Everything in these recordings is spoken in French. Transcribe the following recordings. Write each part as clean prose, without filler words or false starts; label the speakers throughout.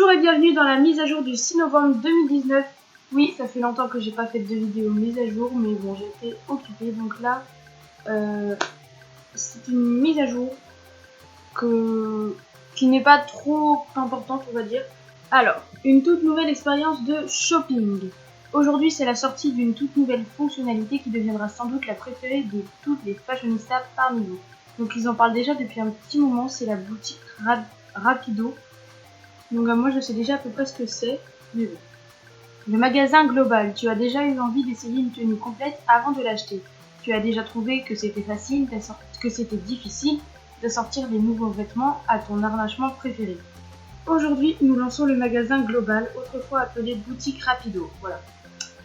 Speaker 1: Bonjour et bienvenue dans la mise à jour du 6 novembre 2019. Oui, ça fait longtemps que j'ai pas fait de vidéo mise à jour, mais bon, j'étais occupée. Donc là, c'est une mise à jour qui n'est pas trop importante, on va dire. Alors, une toute nouvelle expérience de shopping. Aujourd'hui, c'est la sortie d'une toute nouvelle fonctionnalité qui deviendra sans doute la préférée de toutes les fashionistas parmi vous. Donc ils en parlent déjà depuis un petit moment, c'est la boutique Rapido. Donc moi je sais déjà à peu près ce que c'est, mais bon. Le magasin global, tu as déjà eu envie d'essayer une tenue complète avant de l'acheter. Tu as déjà trouvé que c'était facile, que c'était difficile de sortir des nouveaux vêtements à ton harnachement préféré. Aujourd'hui, nous lançons le magasin global, autrefois appelé boutique Rapido. Voilà.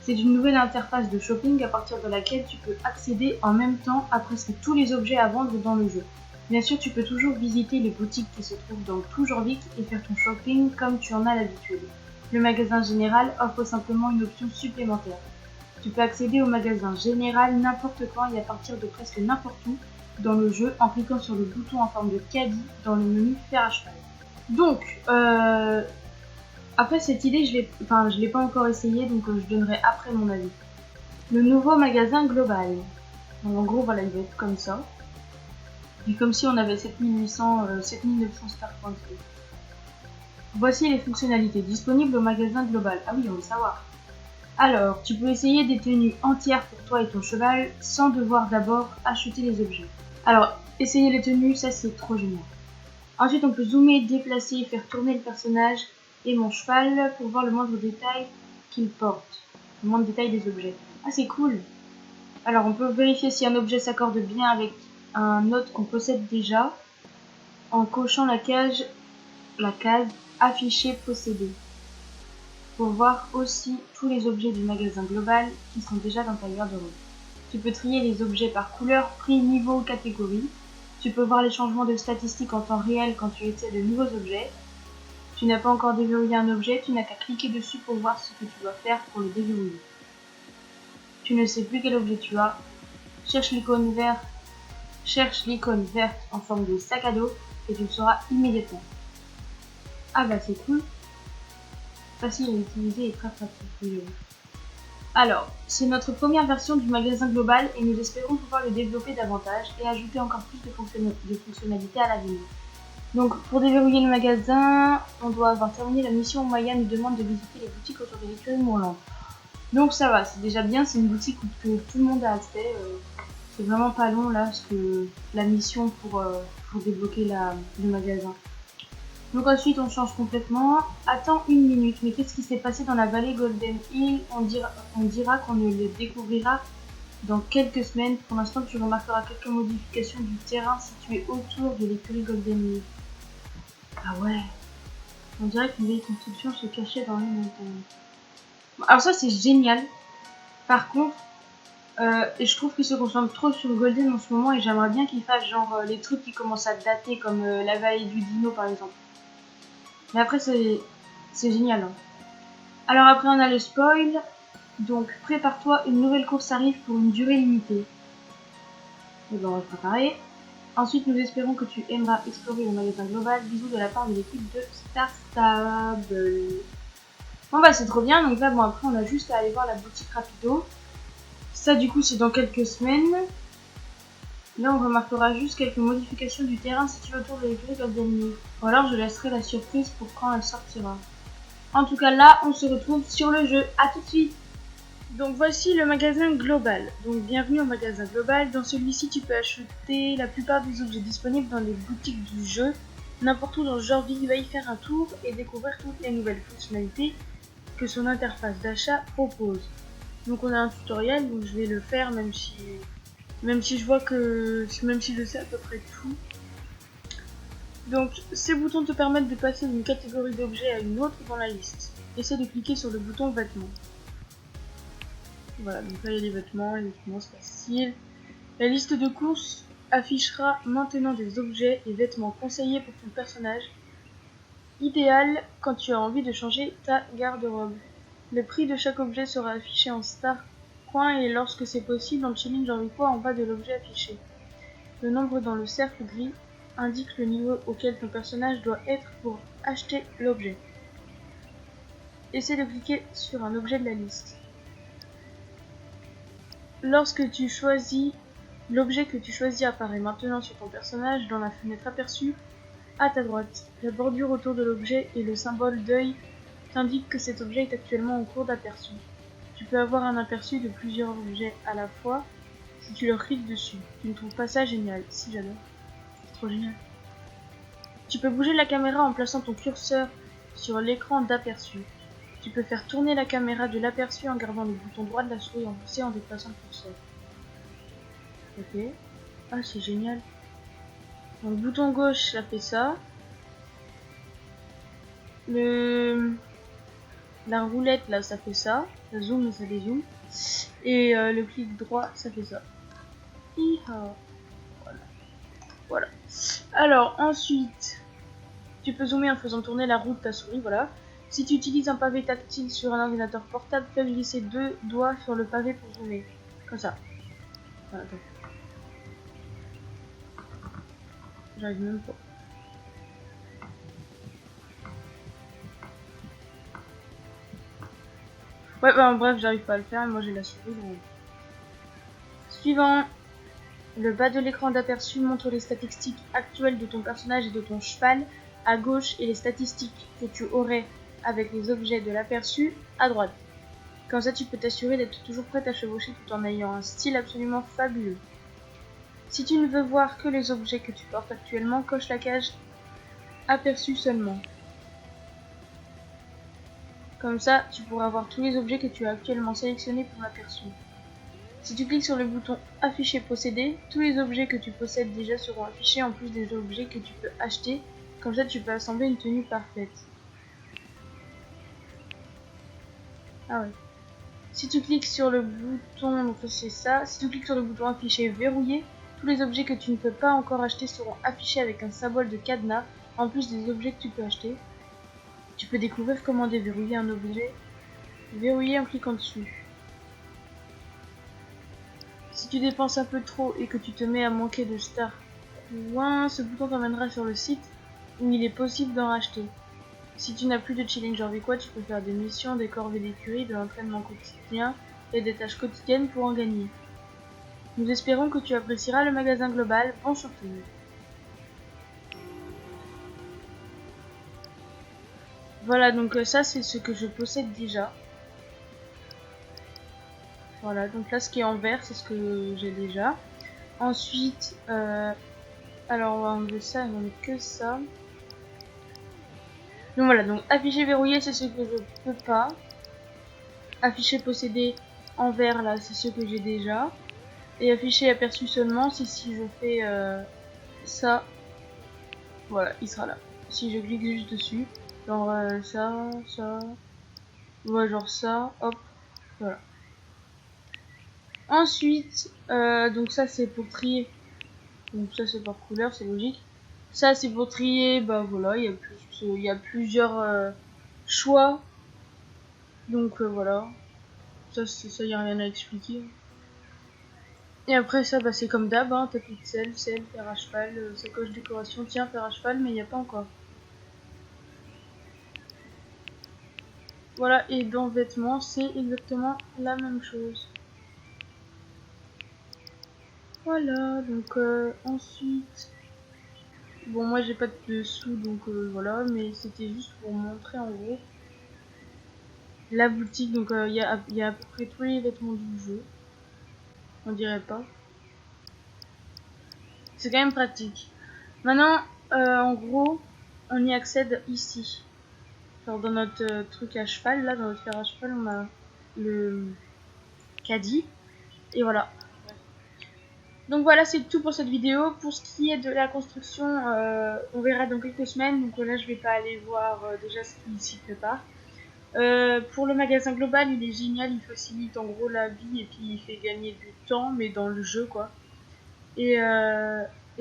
Speaker 1: C'est une nouvelle interface de shopping à partir de laquelle tu peux accéder en même temps à presque tous les objets à vendre dans le jeu. Bien sûr, tu peux toujours visiter les boutiques qui se trouvent dans tout Jorvik et faire ton shopping comme tu en as l'habitude. Le magasin général offre simplement une option supplémentaire. Tu peux accéder au magasin général n'importe quand et à partir de presque n'importe où dans le jeu en cliquant sur le bouton en forme de caddie dans le menu Faire à cheval. Donc, après cette idée, je l'ai pas encore essayé, donc je donnerai après mon avis. Le nouveau magasin global. Donc, en gros, voilà, il va être comme ça. Et comme si on avait 7900 star points. Voici les fonctionnalités disponibles au magasin global. Ah oui, on veut savoir. Alors, tu peux essayer des tenues entières pour toi et ton cheval sans devoir d'abord acheter les objets. Alors, essayer les tenues, ça c'est trop génial. Ensuite, on peut zoomer, déplacer, faire tourner le personnage et mon cheval pour voir le moindre détail qu'il porte. Le moindre détail des objets. Ah, c'est cool. Alors, on peut vérifier si un objet s'accorde bien avec un autre qu'on possède déjà en cochant la case afficher posséder. Pour voir aussi tous les objets du magasin global qui sont déjà dans ta garde-robe. Tu peux trier les objets par couleur, prix, niveau, catégorie. Tu peux voir les changements de statistiques en temps réel quand tu essaies de nouveaux objets. Tu n'as pas encore déverrouillé un objet, tu n'as qu'à cliquer dessus pour voir ce que tu dois faire pour le déverrouiller. Tu ne sais plus quel objet tu as. Cherche l'icône verte en forme de sac à dos et tu le sauras immédiatement. Ah bah c'est cool. Facile à utiliser et très pratique. Alors, c'est notre première version du magasin global et nous espérons pouvoir le développer davantage et ajouter encore plus de fonctionnalités à l'avenir. Donc, pour déverrouiller le magasin, on doit avoir terminé la mission où Maya nous demande de visiter les boutiques autour de l'écurie Mourland. Donc ça va, c'est déjà bien, c'est une boutique que tout le monde a accès. C'est vraiment pas long là, parce que la mission pour débloquer le magasin. Donc ensuite on change complètement. Attends une minute, mais qu'est-ce qui s'est passé dans la vallée Golden Hill? On dira qu'on le découvrira dans quelques semaines. Pour l'instant tu remarqueras quelques modifications du terrain situé autour de l'écurie Golden Hill. Ah ouais, on dirait qu'une vieille construction se cachait dans les montagnes. Alors ça c'est génial. Par contre, je trouve qu'il se concentre trop sur Golden en ce moment et j'aimerais bien qu'il fasse genre les trucs qui commencent à dater comme la vallée du Dino par exemple. Mais après c'est génial. Hein. Alors après on a le spoil. Donc prépare-toi, une nouvelle course arrive pour une durée limitée. Et ben on va se préparer. Ensuite nous espérons que tu aimeras explorer le magasin global. Bisous de la part de l'équipe de Star Stable. Bon bah c'est trop bien, donc là bon après on a juste à aller voir la boutique Rapido. Ça du coup c'est dans quelques semaines. Là on remarquera juste quelques modifications du terrain situé autour de l'écurie Golden Hill. Ou alors je laisserai la surprise pour quand elle sortira. En tout cas là on se retrouve sur le jeu, à tout de suite. Donc voici le magasin global. Donc bienvenue au magasin global, dans celui-ci tu peux acheter la plupart des objets disponibles dans les boutiques du jeu. N'importe où dans Jorvik, va y faire un tour et découvrir toutes les nouvelles fonctionnalités que son interface d'achat propose. Donc on a un tutoriel, donc je vais le faire même si je sais à peu près tout. Donc ces boutons te permettent de passer d'une catégorie d'objets à une autre dans la liste. Essaie de cliquer sur le bouton vêtements. Voilà, donc là il y a les vêtements c'est facile. La liste de courses affichera maintenant des objets et vêtements conseillés pour ton personnage. Idéal quand tu as envie de changer ta garde-robe. Le prix de chaque objet sera affiché en star coin et lorsque c'est possible en challenge Jorvikois en bas de l'objet affiché. Le nombre dans le cercle gris indique le niveau auquel ton personnage doit être pour acheter l'objet. essaie de cliquer sur un objet de la liste. Lorsque tu choisis, l'objet que tu choisis apparaît maintenant sur ton personnage dans la fenêtre aperçue à ta droite. La bordure autour de l'objet et le symbole d'œil t'indiquent que cet objet est actuellement en cours d'aperçu. Tu peux avoir un aperçu de plusieurs objets à la fois si tu leur cliques dessus. Tu ne trouves pas ça génial? Si, j'adore. C'est trop génial. Tu peux bouger la caméra en plaçant ton curseur sur l'écran d'aperçu. Tu peux faire tourner la caméra de l'aperçu en gardant le bouton droit de la souris poussé en déplaçant le curseur. Ok. Ah, c'est génial. Donc, bouton gauche, ça fait ça. La roulette, là, ça fait ça. La zoom, ça dézoome. Et le clic droit, ça fait ça. Voilà. Voilà. Alors, ensuite, tu peux zoomer en faisant tourner la roue de ta souris, voilà. Si tu utilises un pavé tactile sur un ordinateur portable, fais glisser 2 doigts sur le pavé pour zoomer. Comme ça. Voilà, attends. J'arrive même pas. Ouais, bah bref, j'arrive pas à le faire et moi j'ai la souris. Donc... Suivant. Le bas de l'écran d'aperçu montre les statistiques actuelles de ton personnage et de ton cheval à gauche et les statistiques que tu aurais avec les objets de l'aperçu à droite. Comme ça, tu peux t'assurer d'être toujours prête à chevaucher tout en ayant un style absolument fabuleux. Si tu ne veux voir que les objets que tu portes actuellement, coche la case aperçu seulement. Comme ça, tu pourras voir tous les objets que tu as actuellement sélectionnés pour l'aperçu. Si tu cliques sur le bouton afficher posséder, tous les objets que tu possèdes déjà seront affichés en plus des objets que tu peux acheter. Comme ça, tu peux assembler une tenue parfaite. Ah ouais. Si tu cliques sur le bouton, donc c'est ça, si tu cliques sur le bouton afficher verrouillé, tous les objets que tu ne peux pas encore acheter seront affichés avec un symbole de cadenas, en plus des objets que tu peux acheter. Tu peux découvrir comment déverrouiller un objet verrouillé en cliquant dessus. Si tu dépenses un peu trop et que tu te mets à manquer de star coins, ce bouton t'emmènera sur le site où il est possible d'en racheter. Si tu n'as plus de challenge avec quoi, tu peux faire des missions, des corvées d'écurie, de l'entraînement quotidien et des tâches quotidiennes pour en gagner. Nous espérons que tu apprécieras le magasin global. Bon shopping. Voilà, donc ça c'est ce que je possède déjà. Voilà, donc là ce qui est en vert c'est ce que j'ai déjà. Ensuite, alors on va enlever ça, on met que ça. Donc voilà, donc afficher verrouillé c'est ce que je peux pas. Afficher possédé en vert là c'est ce que j'ai déjà. Et afficher aperçu seulement c'est si je fais ça. Voilà, il sera là. Si je clique juste dessus, genre ça, ouais, genre ça, hop, voilà. Ensuite, donc ça c'est pour trier. Donc ça c'est par couleur, c'est logique. Ça c'est pour trier, bah voilà, il y a plusieurs choix. Donc voilà. Ça, y a rien à expliquer. Et après ça, bah c'est comme d'hab, hein, tapis de sel, fer à cheval, sacoche décoration, tiens, fer à cheval, mais il n'y a pas encore. Voilà, et dans vêtements, c'est exactement la même chose. Voilà, donc ensuite, bon moi j'ai pas de dessous donc voilà, mais c'était juste pour montrer en gros la boutique. Donc il y a à peu près tous les vêtements du jeu, on dirait pas. C'est quand même pratique. Maintenant, en gros, on y accède ici. Genre dans notre truc à cheval, là, dans notre fer à cheval, on a le caddie. Et voilà. Donc voilà, c'est tout pour cette vidéo. Pour ce qui est de la construction, on verra dans quelques semaines. Donc là, je vais pas aller voir déjà ce qui s'y prépare. Pour le magasin global, il est génial. Il facilite en gros la vie et puis il fait gagner du temps, mais dans le jeu, quoi. Et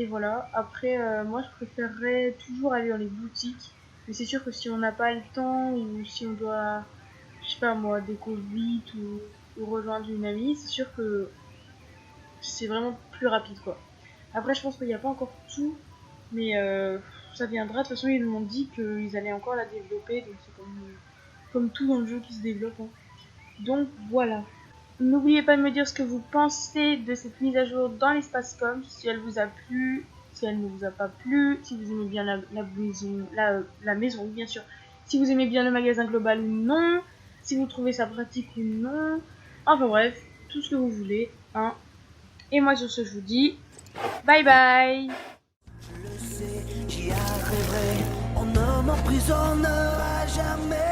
Speaker 1: voilà. Après, moi, je préférerais toujours aller dans les boutiques. Mais c'est sûr que si on n'a pas le temps ou si on doit, je sais pas moi, déco vite ou rejoindre une amie, c'est sûr que c'est vraiment plus rapide quoi. Après je pense qu'il n'y a pas encore tout, mais ça viendra. De toute façon ils m'ont dit qu'ils allaient encore la développer, donc c'est comme comme tout dans le jeu qui se développe. Hein. Donc voilà. N'oubliez pas de me dire ce que vous pensez de cette mise à jour dans l'espace com, si elle vous a plu, si elle ne vous a pas plu, si vous aimez bien la maison, bien sûr, si vous aimez bien le magasin global ou non, si vous trouvez ça pratique ou non, enfin bref, tout ce que vous voulez, hein. Et moi sur ce je vous dis, bye bye.
Speaker 2: Je le sais, j'y arriverai, on ne m'emprisonnera jamais.